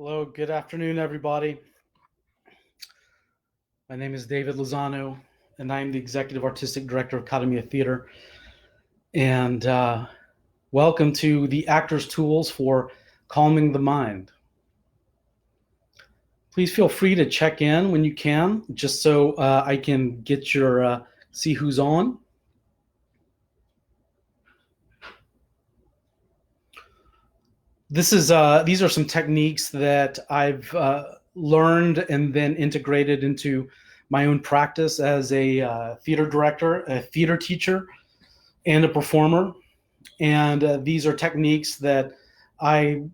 Hello, good afternoon, everybody. My name is David Lozano, and I'm the Executive Artistic Director of Academy of Theater. And welcome to the Actors Tools for Calming the Mind. Please feel free to check in when you can, just so I can get your see who's on. These are some techniques that I've learned and then integrated into my own practice as a theater director, a theater teacher, and a performer. And these are techniques that I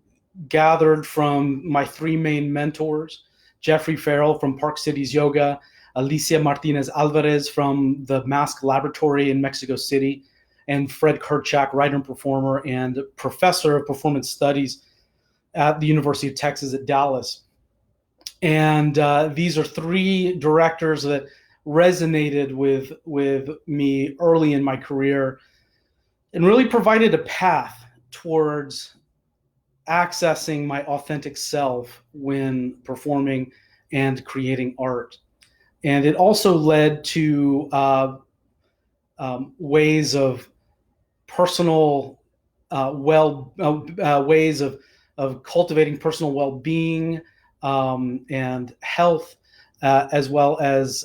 gathered from my three main mentors: Jeffrey Farrell from Park Cities Yoga, Alicia Martinez Alvarez from the Mask Laboratory in Mexico City, and Fred Kerchak, writer and performer and professor of performance studies at the University of Texas at Dallas. And these are three directors that resonated with me early in my career and really provided a path towards accessing my authentic self when performing and creating art. And it also led to ways of personal ways of cultivating personal well-being and health, as well as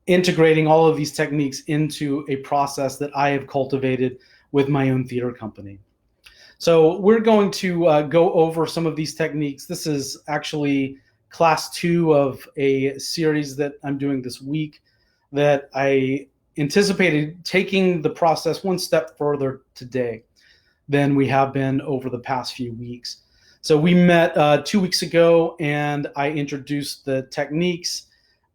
integrating all of these techniques into a process that I have cultivated with my own theater company. So we're going to go over some of these techniques. This is actually class 2 of a series that I'm doing this week that I anticipated taking the process one step further today than we have been over the past few weeks. So we met 2 weeks ago, and I introduced the techniques,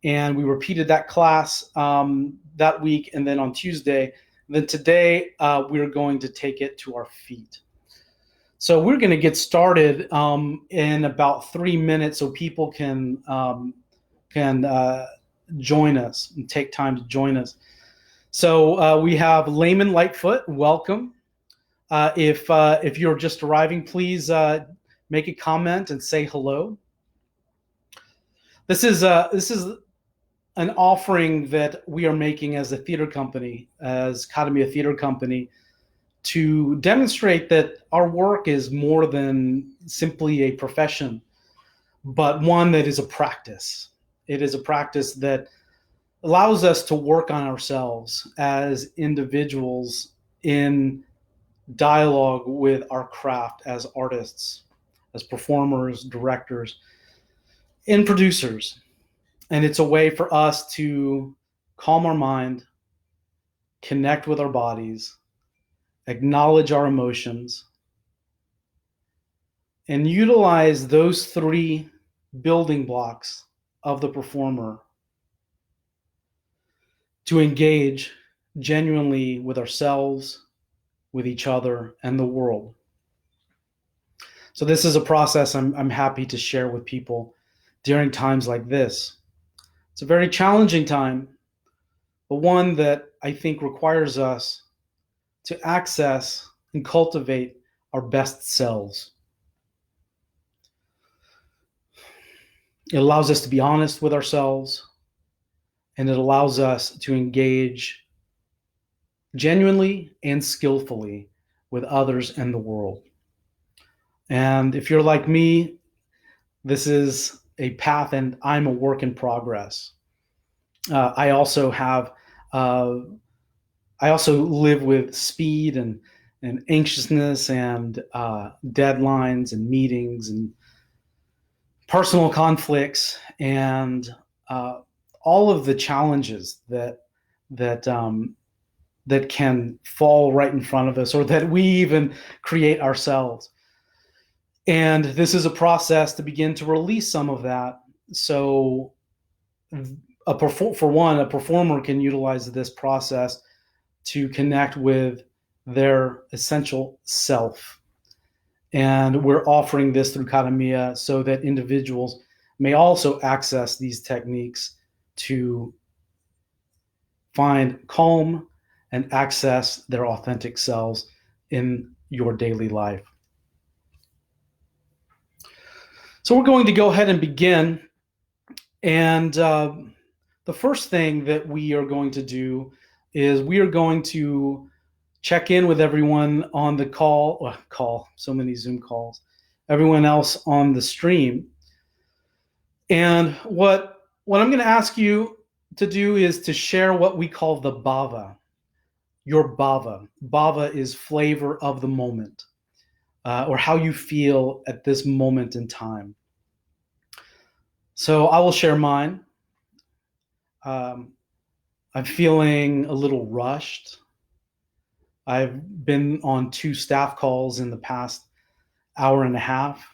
and we repeated that class that week, and then on Tuesday. Then today, we're going to take it to our feet. So we're going to get started in about 3 minutes, so people can join us and take time to join us. So we have Layman Lightfoot. Welcome. If you're just arriving, please make a comment and say hello. This is an offering that we are making as a theater company, as Academy of Theater Company, to demonstrate that our work is more than simply a profession, but one that is a practice. It is a practice that allows us to work on ourselves as individuals in dialogue with our craft as artists, as performers, directors, and producers. And it's a way for us to calm our mind, connect with our bodies, acknowledge our emotions, and utilize those three building blocks of the performer to engage genuinely with ourselves, with each other, and the world. So this is a process I'm happy to share with people during times like this. It's a very challenging time, but one that I think requires us to access and cultivate our best selves. It allows us to be honest with ourselves, and it allows us to engage genuinely and skillfully with others and the world. And if you're like me, this is a path, and I'm a work in progress. I also live with speed and anxiousness and deadlines and meetings and personal conflicts and all of the challenges that can fall right in front of us, or that we even create ourselves. And this is a process to begin to release some of that. So a performer can utilize this process to connect with their essential self. And we're offering this through Academia so that individuals may also access these techniques to find calm and access their authentic selves in your daily life. So we're going to go ahead and begin. And the first thing that we are going to do is we are going to check in with everyone on the call, so many Zoom calls, everyone else on the stream. And what I'm going to ask you to do is to share what we call the bhava, your bhava. Bhava is flavor of the moment, or how you feel at this moment in time. So I will share mine. I'm feeling a little rushed. I've been on 2 staff calls in the past hour and a half.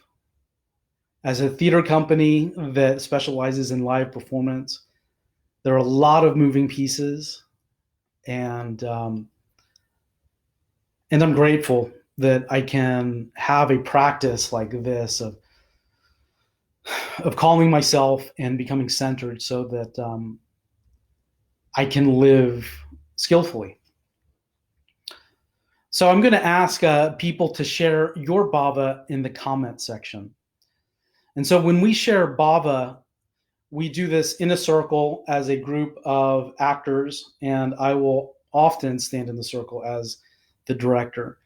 As a theater company that specializes in live performance, there are a lot of moving pieces, and I'm grateful that I can have a practice like this of calming myself and becoming centered, so that I can live skillfully. So I'm going to ask people to share your bhava in the comment section. And so when we share bhava, we do this in a circle as a group of actors, and I will often stand in the circle as the director.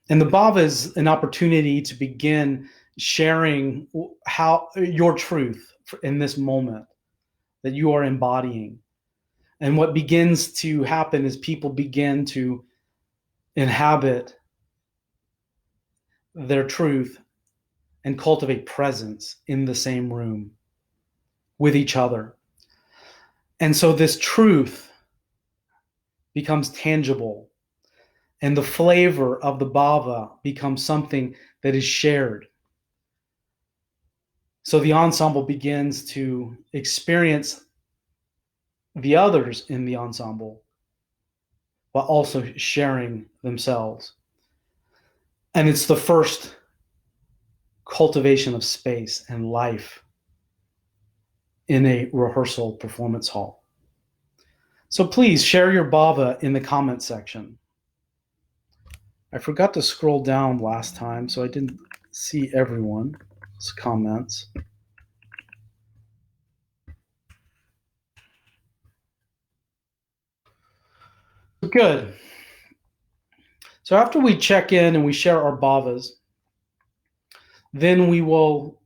And the bhava is an opportunity to begin sharing how your truth in this moment that you are embodying. And what begins to happen is people begin to inhabit their truth and cultivate presence in the same room with each other. And so this truth becomes tangible, and the flavor of the bhava becomes something that is shared. So the ensemble begins to experience the others in the ensemble while also sharing themselves. And it's the first cultivation of space and life in a rehearsal performance hall. So please share your bhava in the comment section. I forgot to scroll down last time, so I didn't see everyone's comments. Good. So after we check in and we share our bhavas, then we will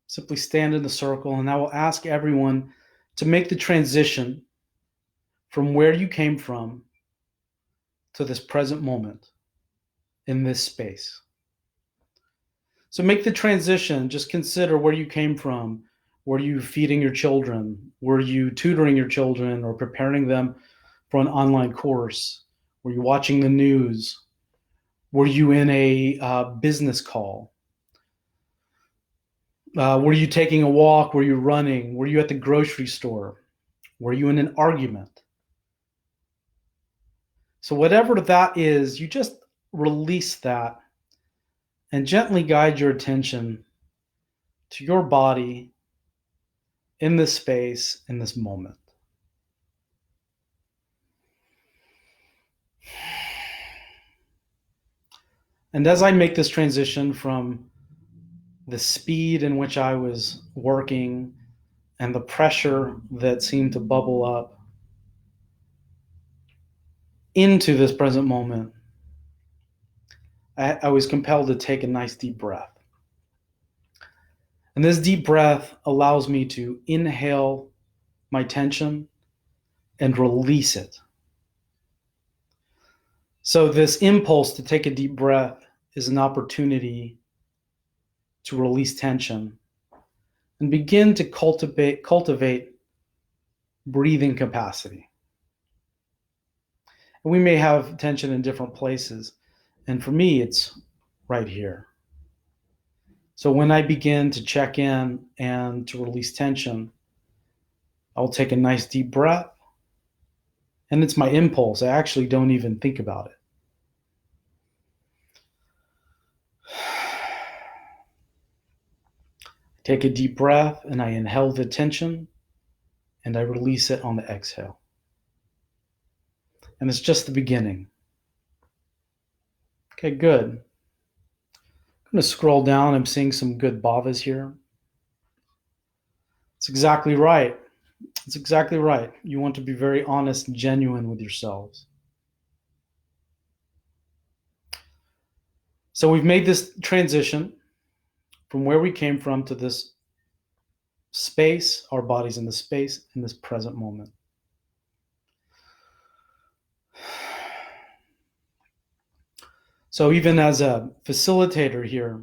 simply stand in the circle, and I will ask everyone to make the transition from where you came from to this present moment in this space. So make the transition. Just consider where you came from. Were you feeding your children? Were you tutoring your children or preparing them for an online course? Were you watching the news? Were you in a business call? Were you taking a walk? Were you running? Were you at the grocery store? Were you in an argument? So whatever that is, you just release that and gently guide your attention to your body in this space, in this moment. And as I make this transition from the speed in which I was working and the pressure that seemed to bubble up into this present moment, I was compelled to take a nice deep breath. And this deep breath allows me to inhale my tension and release it. So this impulse to take a deep breath is an opportunity to release tension and begin to cultivate breathing capacity. And we may have tension in different places. And for me, it's right here. So when I begin to check in and to release tension, I'll take a nice deep breath. And it's my impulse. I actually don't even think about it. I take a deep breath and I inhale the tension and I release it on the exhale. And it's just the beginning. Okay, good. I'm going to scroll down. I'm seeing some good bhavas here. It's exactly right. It's exactly right. You want to be very honest and genuine with yourselves. So we've made this transition from where we came from to this space, our bodies in this space, in this present moment. So even as a facilitator here,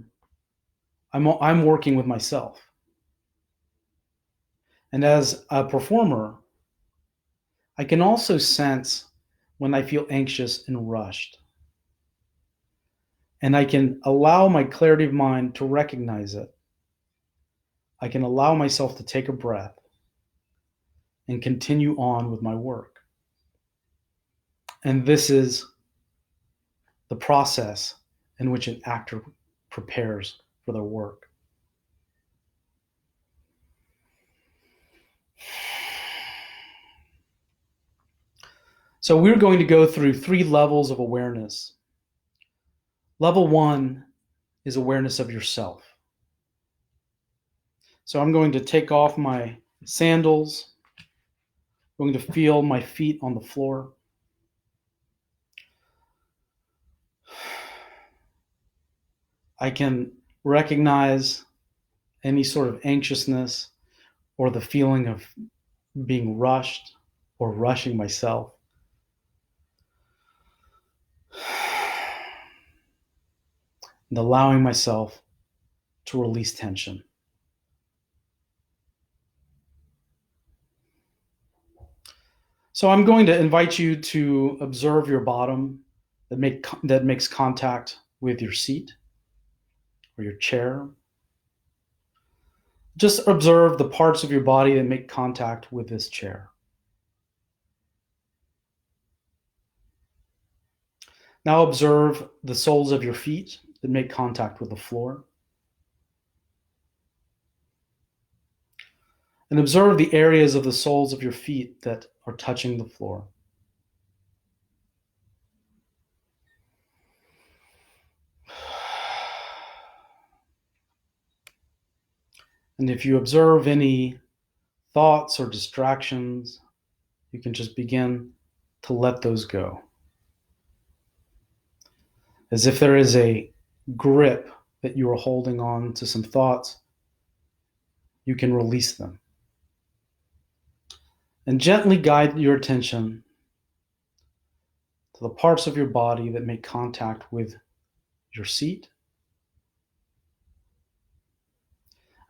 I'm working with myself. And as a performer, I can also sense when I feel anxious and rushed. And I can allow my clarity of mind to recognize it. I can allow myself to take a breath and continue on with my work. And this is the process in which an actor prepares for their work. So we're going to go through 3 levels of awareness. Level 1 is awareness of yourself. So I'm going to take off my sandals. I'm going to feel my feet on the floor. I can recognize any sort of anxiousness or the feeling of being rushed or rushing myself. And allowing myself to release tension. So I'm going to invite you to observe your bottom that makes contact with your seat or your chair. Just observe the parts of your body that make contact with this chair. Now observe the soles of your feet that make contact with the floor. And observe the areas of the soles of your feet that are touching the floor. And if you observe any thoughts or distractions, you can just begin to let those go. As if there is a grip that you are holding on to some thoughts, you can release them. And gently guide your attention to the parts of your body that make contact with your seat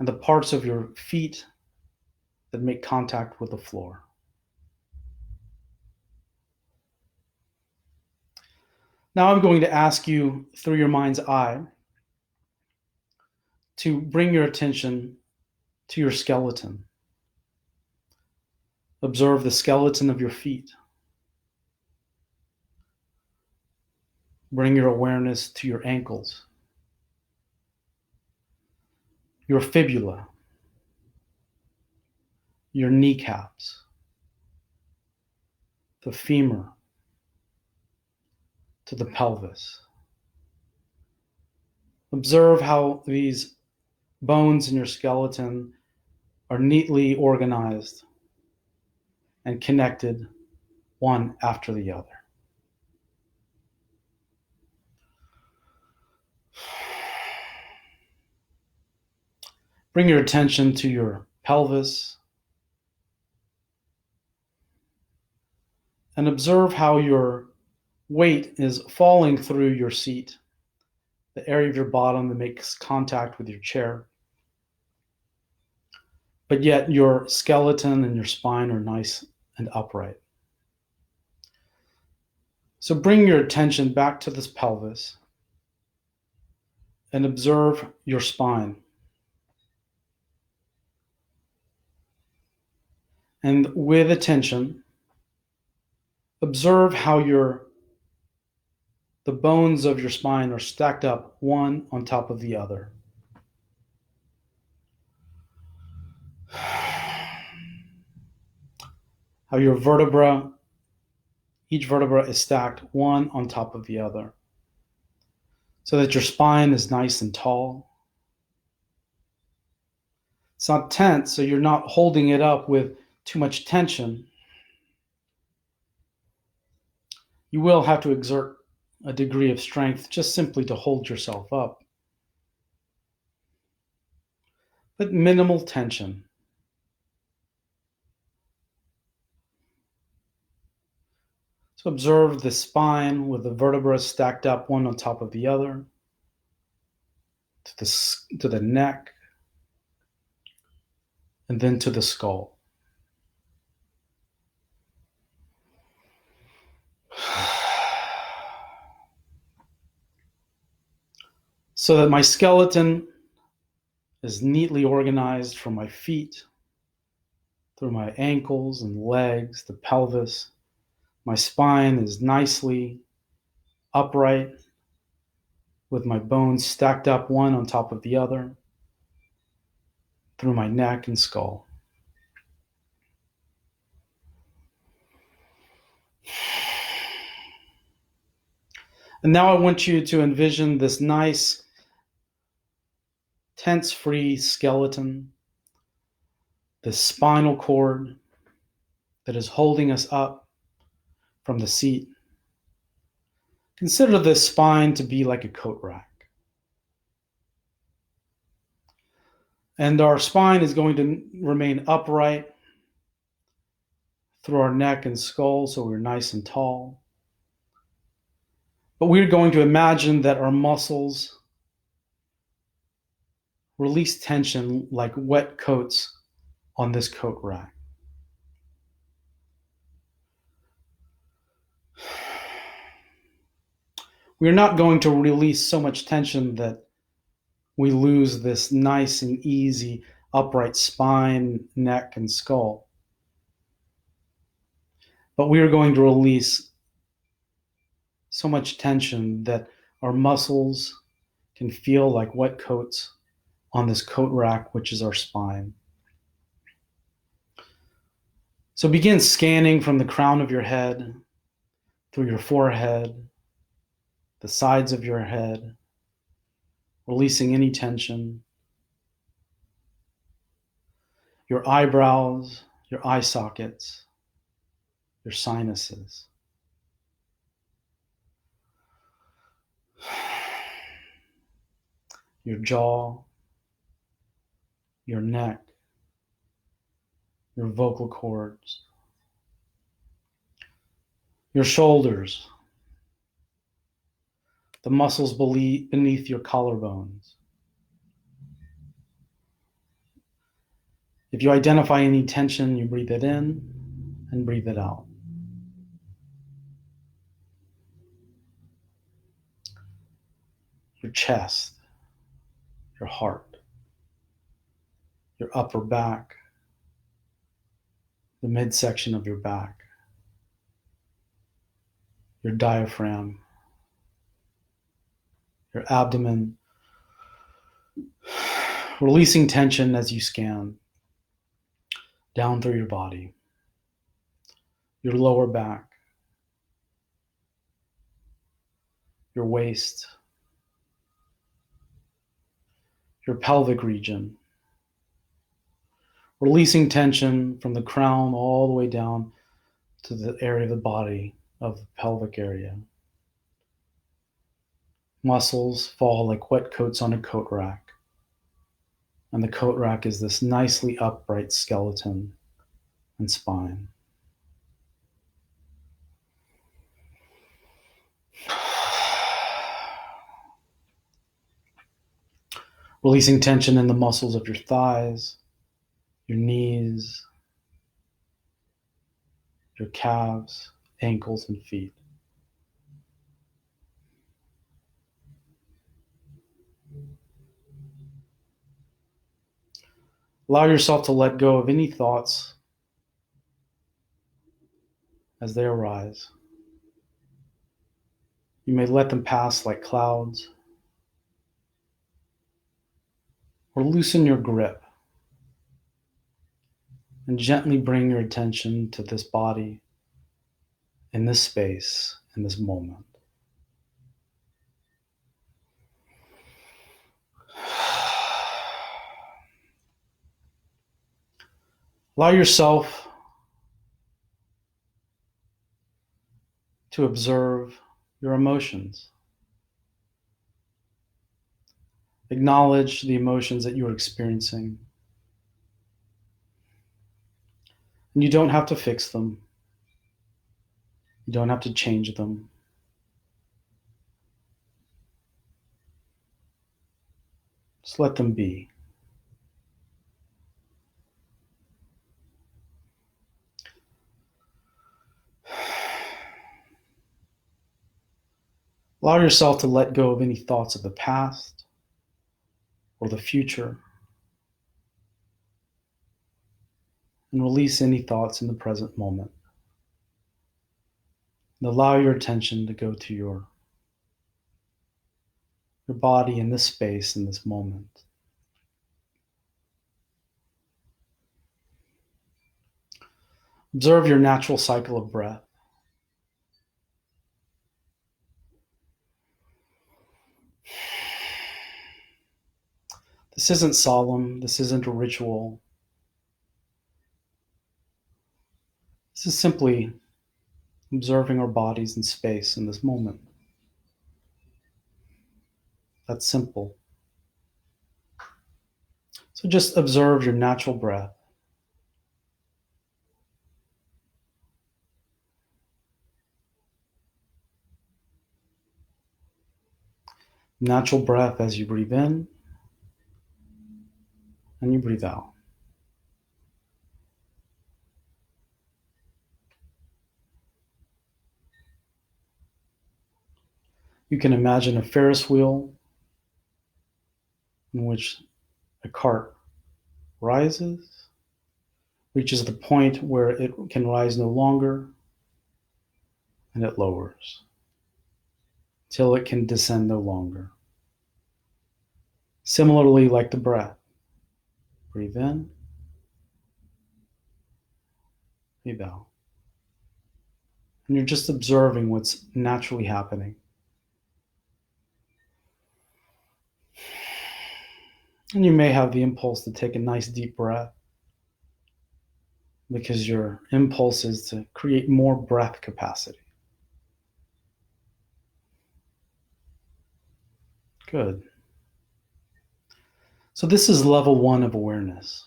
and the parts of your feet that make contact with the floor. Now I'm going to ask you, through your mind's eye, to bring your attention to your skeleton. Observe the skeleton of your feet. Bring your awareness to your ankles, your fibula, your kneecaps, the femur, to the pelvis. Observe how these bones in your skeleton are neatly organized and connected one after the other. Bring your attention to your pelvis and observe how your weight is falling through your seat, the area of your bottom that makes contact with your chair. But yet your skeleton and your spine are nice and upright. So bring your attention back to this pelvis and observe your spine. And with attention, observe how the bones of your spine are stacked up one on top of the other. How each vertebra is stacked one on top of the other. so that your spine is nice and tall. It's not tense, so you're not holding it up with too much tension. You will have to exert a degree of strength just simply to hold yourself up, but minimal tension. So observe the spine with the vertebrae stacked up one on top of the other, to the neck, and then to the skull. So that my skeleton is neatly organized from my feet, through my ankles and legs, the pelvis. My spine is nicely upright with my bones stacked up one on top of the other through my neck and skull. And now I want you to envision this nice, tense-free skeleton, this spinal cord that is holding us up from the seat. Consider this spine to be like a coat rack. And our spine is going to remain upright through our neck and skull, so we're nice and tall. But we're going to imagine that our muscles release tension like wet coats on this coat rack. We're not going to release so much tension that we lose this nice and easy upright spine, neck, and skull. But we are going to release so much tension that our muscles can feel like wet coats on this coat rack, which is our spine. So begin scanning from the crown of your head, through your forehead, the sides of your head, releasing any tension, your eyebrows, your eye sockets, your sinuses. Your jaw, your neck, your vocal cords, your shoulders, the muscles beneath your collarbones. If you identify any tension, you breathe it in and breathe it out. Your chest, your heart, your upper back, the midsection of your back, your diaphragm, your abdomen, releasing tension as you scan down through your body, your lower back, your waist, your pelvic region, releasing tension from the crown all the way down to the area of the body of the pelvic area. Muscles fall like wet coats on a coat rack, and the coat rack is this nicely upright skeleton and spine. Releasing tension in the muscles of your thighs, your knees, your calves, ankles, and feet. Allow yourself to let go of any thoughts as they arise. You may let them pass like clouds, or loosen your grip and gently bring your attention to this body, in this space, in this moment. Allow yourself to observe your emotions. Acknowledge the emotions that you're experiencing. And you don't have to fix them. You don't have to change them. Just let them be. Allow yourself to let go of any thoughts of the past or the future, and release any thoughts in the present moment. And allow your attention to go to your body in this space, in this moment. Observe your natural cycle of breath. This isn't solemn. This isn't a ritual. This is simply observing our bodies in space in this moment. That's simple. So just observe your natural breath. Natural breath as you breathe in and you breathe out. You can imagine a Ferris wheel in which a cart rises, reaches the point where it can rise no longer, and it lowers till it can descend no longer. Similarly, like the breath, breathe in, breathe out. And you're just observing what's naturally happening. And you may have the impulse to take a nice deep breath because your impulse is to create more breath capacity. Good. So this is level 1 of awareness,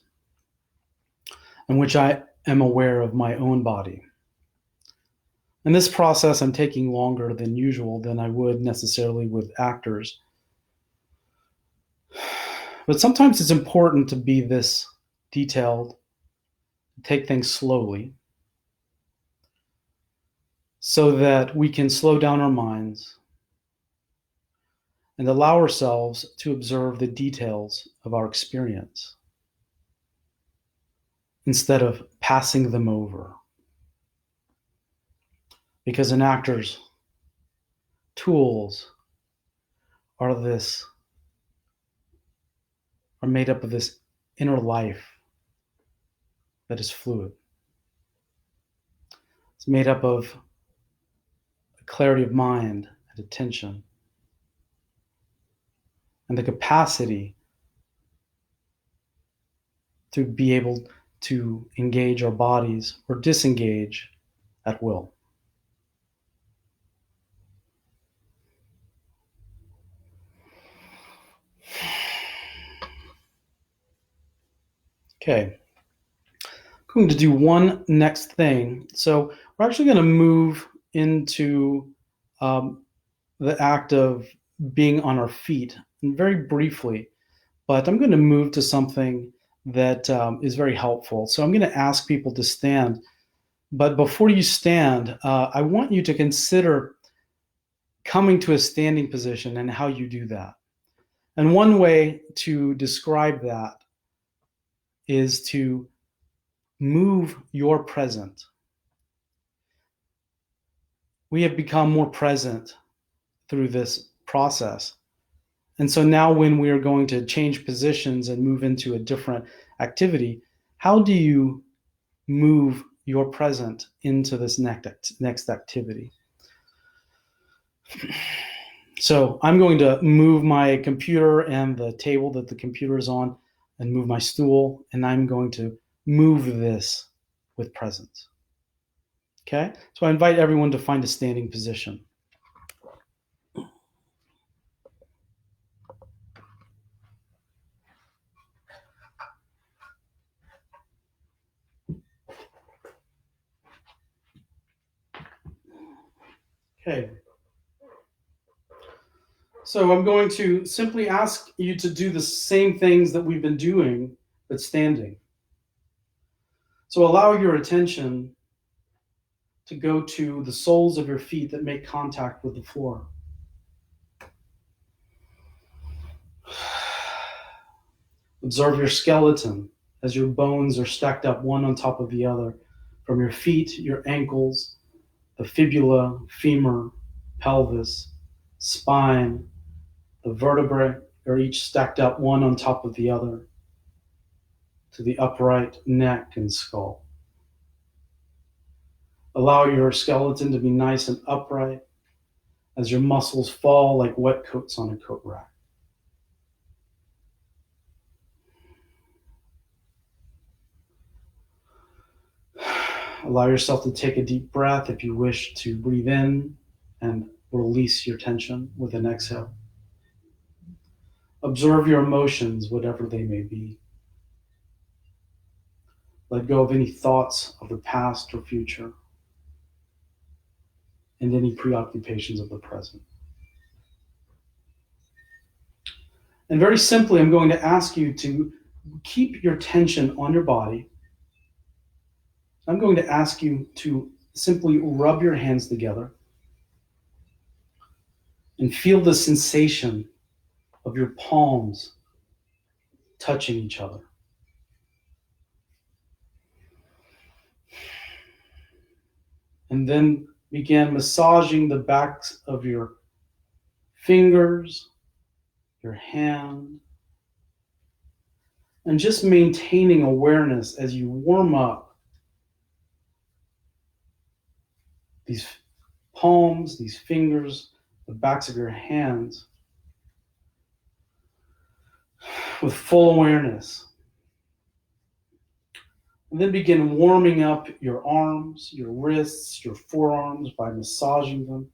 in which I am aware of my own body. In this process, I'm taking longer than usual than I would necessarily with actors. But sometimes it's important to be this detailed, take things slowly, so that we can slow down our minds and allow ourselves to observe the details of our experience instead of passing them over. Because an actor's tools are made up of this inner life that is fluid. It's made up of a clarity of mind and attention, and the capacity to be able to engage our bodies or disengage at will. Okay, I'm going to do one next thing. So we're actually going to move into the act of being on our feet, and very briefly, but I'm going to move to something that is very helpful. So I'm going to ask people to stand, but before you stand, I want you to consider coming to a standing position and how you do that. And one way to describe that is to move your present. We have become more present through this process. And so now when we are going to change positions and move into a different activity, how do you move your present into this next activity? So I'm going to move my computer and the table that the computer is on and move my stool, and I'm going to move this with presence. Okay? So I invite everyone to find a standing position. Okay. So I'm going to simply ask you to do the same things that we've been doing, but standing. So allow your attention to go to the soles of your feet that make contact with the floor. Observe your skeleton as your bones are stacked up one on top of the other, from your feet, your ankles, the fibula, femur, pelvis, spine, the vertebrae are each stacked up one on top of the other to the upright neck and skull. Allow your skeleton to be nice and upright as your muscles fall like wet coats on a coat rack. Allow yourself to take a deep breath if you wish to breathe in and release your tension with an exhale. Observe your emotions, whatever they may be. Let go of any thoughts of the past or future and any preoccupations of the present. And very simply, I'm going to ask you to keep your tension on your body. I'm going to ask you to simply rub your hands together and feel the sensation of your palms touching each other. And then begin massaging the backs of your fingers, your hand, and just maintaining awareness as you warm up these palms, these fingers, the backs of your hands with full awareness. And then begin warming up your arms, your wrists, your forearms by massaging them.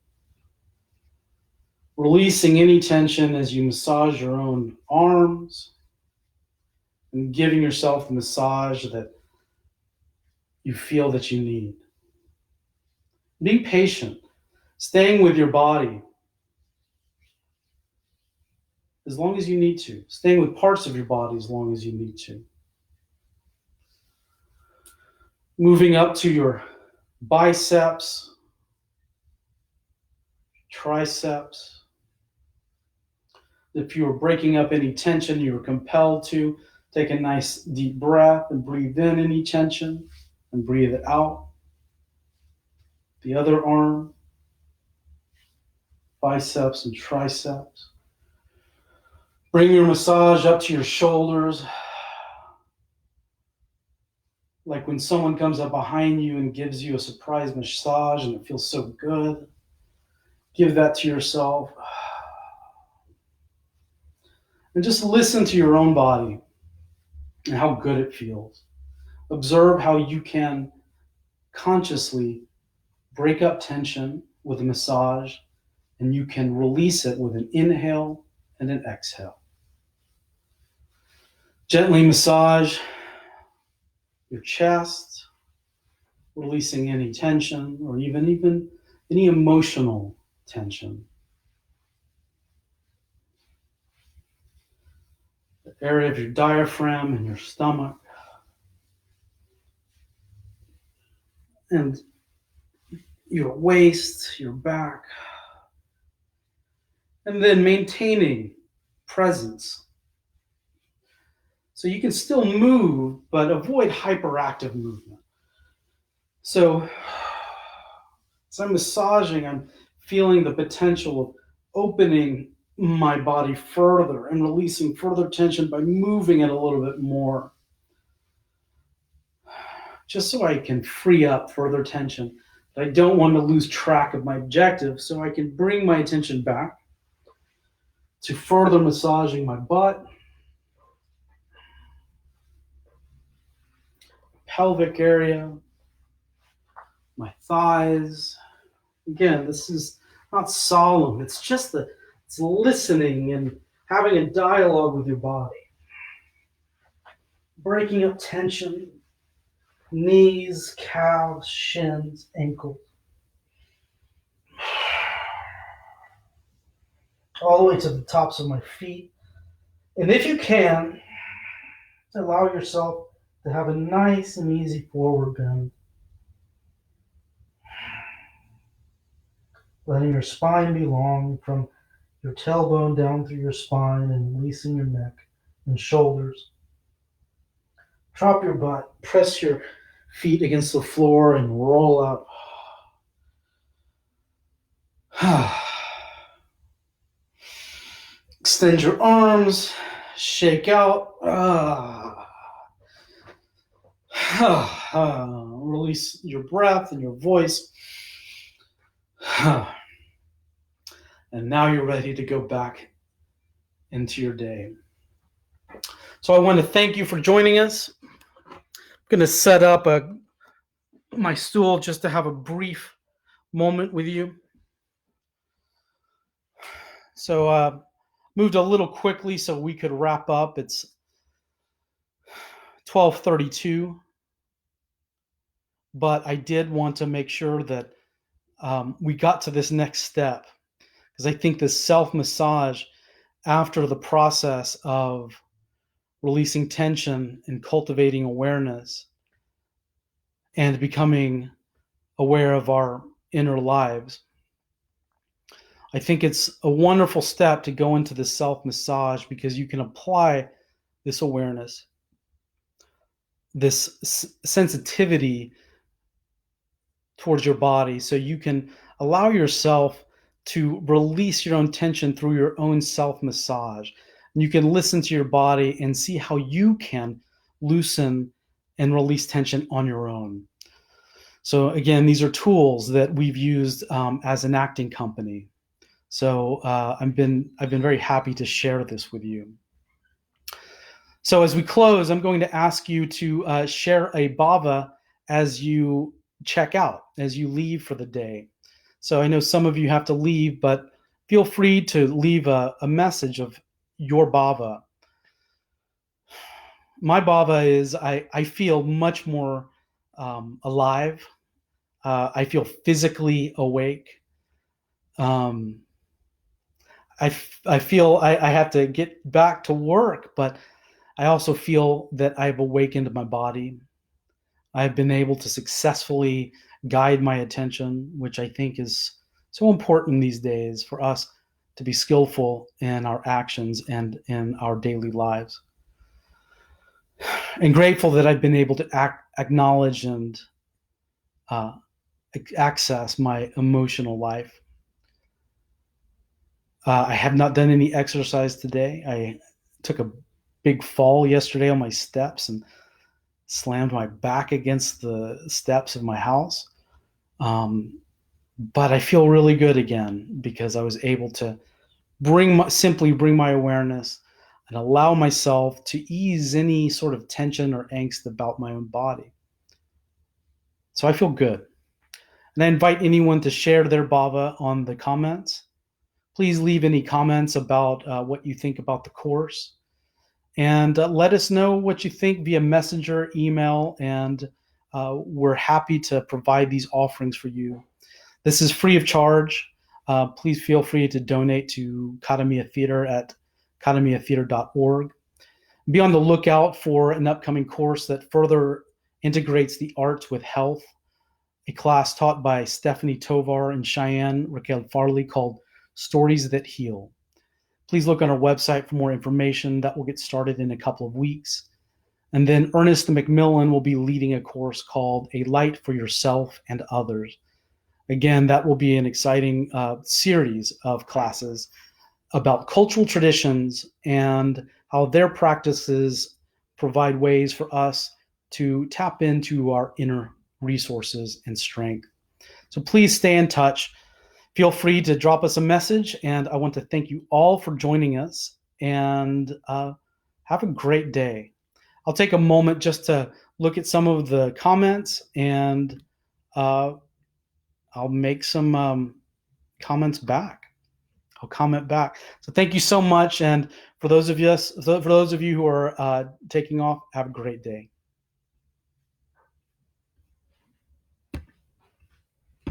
Releasing any tension as you massage your own arms and giving yourself the massage that you feel that you need. Being patient, staying with your body as long as you need to, staying with parts of your body as long as you need to. Moving up to your biceps, triceps. If you are breaking up any tension, you are compelled to take a nice deep breath and breathe in any tension and breathe it out. The other arm, biceps and triceps. Bring your massage up to your shoulders. Like when someone comes up behind you and gives you a surprise massage and it feels so good. Give that to yourself. And just listen to your own body and how good it feels. Observe how you can consciously break up tension with a massage, and you can release it with an inhale and an exhale. Gently massage your chest, releasing any tension or even any emotional tension. The area of your diaphragm and your stomach. And your waist, your back. And then maintaining presence. So you can still move, but avoid hyperactive movement. So as I'm massaging, I'm feeling the potential of opening my body further and releasing further tension by moving it a little bit more. Just so I can free up further tension. I don't want to lose track of my objective, so I can bring my attention back to further massaging my butt, pelvic area, my thighs. Again, this is not solemn. It's just it's listening and having a dialogue with your body. Breaking up tension, knees, calves, shins, ankles. All the way to the tops of my feet. And if you can, allow yourself to have a nice and easy forward bend. Letting your spine be long from your tailbone down through your spine and releasing your neck and shoulders. Drop your butt, press your feet against the floor and roll out. Extend your arms, shake out. Release your breath and your voice. And now you're ready to go back into your day. So I want to thank you for joining us. I'm going to set up my stool just to have a brief moment with you. So moved a little quickly so we could wrap up. It's 12:32, but I did want to make sure that we got to this next step, because I think this self-massage after the process of releasing tension and cultivating awareness and becoming aware of our inner lives, I think it's a wonderful step to go into the self-massage, because you can apply this awareness, this sensitivity towards your body, so you can allow yourself to release your own tension through your own self-massage. And you can listen to your body and see how you can loosen and release tension on your own. So again, these are tools that we've used as an acting company. So I've been very happy to share this with you. So as we close, I'm going to ask you to share a bhava as you check out, as you leave for the day. So I know some of you have to leave, but feel free to leave a message of your bhava. My bhava is I feel much more alive. I feel physically awake. I feel I have to get back to work, but I also feel that I've awakened my body. I've been able to successfully guide my attention, which I think is so important these days for us to be skillful in our actions and in our daily lives. And grateful that I've been able to acknowledge and access my emotional life. I have not done any exercise today. I took a big fall yesterday on my steps and slammed my back against the steps of my house. But I feel really good again, because I was able to simply bring my awareness and allow myself to ease any sort of tension or angst about my own body. So I feel good. And I invite anyone to share their bhava on the comments. Please leave any comments about what you think about the course. And let us know what you think via messenger, email, and we're happy to provide these offerings for you. This is free of charge. Please feel free to donate to Kadamiya Theater at kadamiyatheater.org. Be on the lookout for an upcoming course that further integrates the arts with health, a class taught by Stephanie Tovar and Cheyenne Raquel Farley called Stories That Heal. Please look on our website for more information. That will get started in a couple of weeks. And then Ernest McMillan will be leading a course called A Light for Yourself and Others. Again, that will be an exciting series of classes about cultural traditions and how their practices provide ways for us to tap into our inner resources and strength. So please stay in touch. Feel free to drop us a message, and I want to thank you all for joining us, and have a great day. I'll take a moment just to look at some of the comments, and uh, I'll make some comments back. I'll comment back. So thank you so much, and for those of you who are taking off, have a great day.